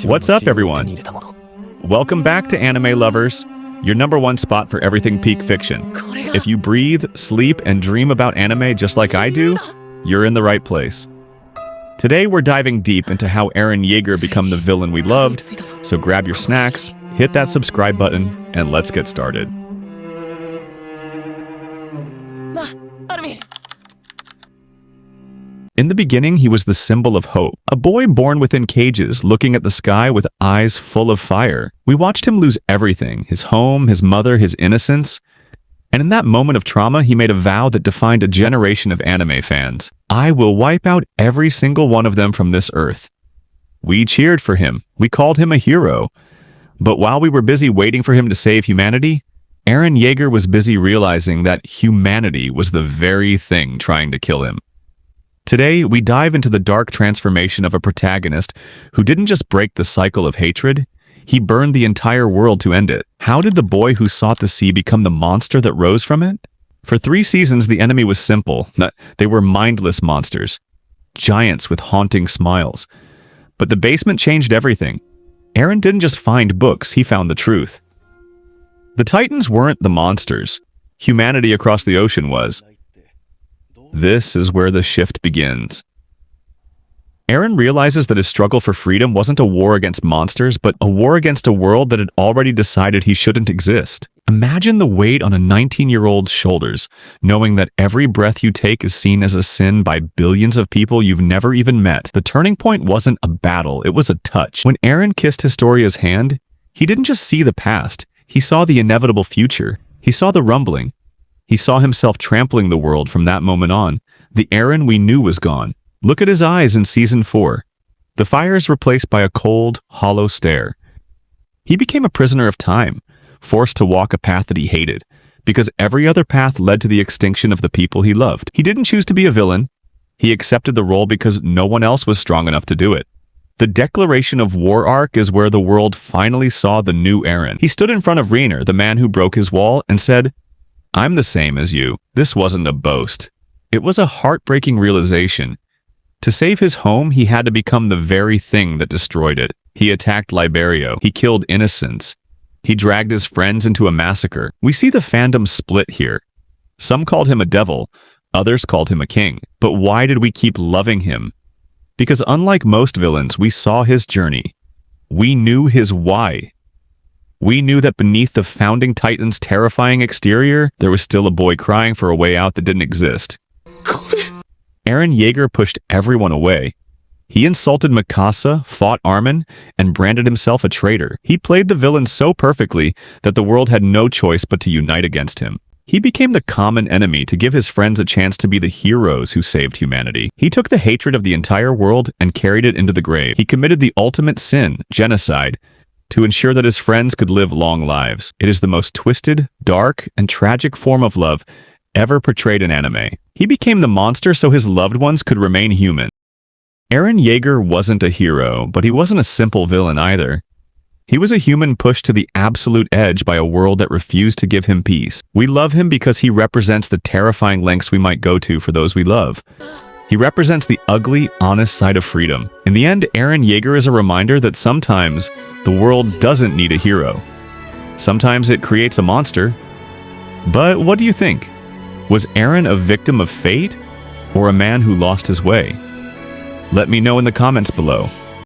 What's up, everyone? Welcome back to Anime Lovers, your #1 spot for everything peak fiction. If you breathe, sleep, and dream about anime just like I do, you're in the right place. Today we're diving deep into how Eren Yeager became the villain we loved, so grab your snacks, hit that subscribe button, and let's get started. In the beginning, he was the symbol of hope. A boy born within cages, looking at the sky with eyes full of fire. We watched him lose everything, his home, his mother, his innocence. And in that moment of trauma, he made a vow that defined a generation of anime fans. I will wipe out every single one of them from this earth. We cheered for him. We called him a hero. But while we were busy waiting for him to save humanity, Eren Yeager was busy realizing that humanity was the very thing trying to kill him. Today, we dive into the dark transformation of a protagonist who didn't just break the cycle of hatred, he burned the entire world to end it. How did the boy who sought the sea become the monster that rose from it? For 3 seasons, the enemy was simple. They were mindless monsters, giants with haunting smiles. But the basement changed everything. Eren didn't just find books, he found the truth. The Titans weren't the monsters. Humanity across the ocean was. This is where the shift begins. Eren realizes that his struggle for freedom wasn't a war against monsters, but a war against a world that had already decided he shouldn't exist. Imagine the weight on a 19-year-old's shoulders, knowing that every breath you take is seen as a sin by billions of people you've never even met. The turning point wasn't a battle, it was a touch. When Eren kissed Historia's hand, he didn't just see the past, he saw the inevitable future. He saw the rumbling. He saw himself trampling the world from that moment on. The Eren we knew was gone. Look at his eyes in Season 4. The fire is replaced by a cold, hollow stare. He became a prisoner of time, forced to walk a path that he hated, because every other path led to the extinction of the people he loved. He didn't choose to be a villain. He accepted the role because no one else was strong enough to do it. The declaration of war arc is where the world finally saw the new Eren. He stood in front of Reiner, the man who broke his wall, and said, I'm the same as you. This wasn't a boast. It was a heartbreaking realization. To save his home, he had to become the very thing that destroyed it. He attacked Liberio. He killed innocents. He dragged his friends into a massacre. We see the fandom split here. Some called him a devil. Others called him a king. But why did we keep loving him? Because unlike most villains, we saw his journey. We knew his why. We knew that beneath the founding Titan's terrifying exterior, there was still a boy crying for a way out that didn't exist. Eren Yeager pushed everyone away. He insulted Mikasa, fought Armin, and branded himself a traitor. He played the villain so perfectly that the world had no choice but to unite against him. He became the common enemy to give his friends a chance to be the heroes who saved humanity. He took the hatred of the entire world and carried it into the grave. He committed the ultimate sin, genocide, to ensure that his friends could live long lives. It is the most twisted, dark, and tragic form of love ever portrayed in anime. He became the monster so his loved ones could remain human. Eren Yeager wasn't a hero, but he wasn't a simple villain either. He was a human pushed to the absolute edge by a world that refused to give him peace. We love him because he represents the terrifying lengths we might go to for those we love. He represents the ugly, honest side of freedom. In the end, Eren Yeager is a reminder that sometimes the world doesn't need a hero. Sometimes it creates a monster. But what do you think? Was Eren a victim of fate or a man who lost his way? Let me know in the comments below.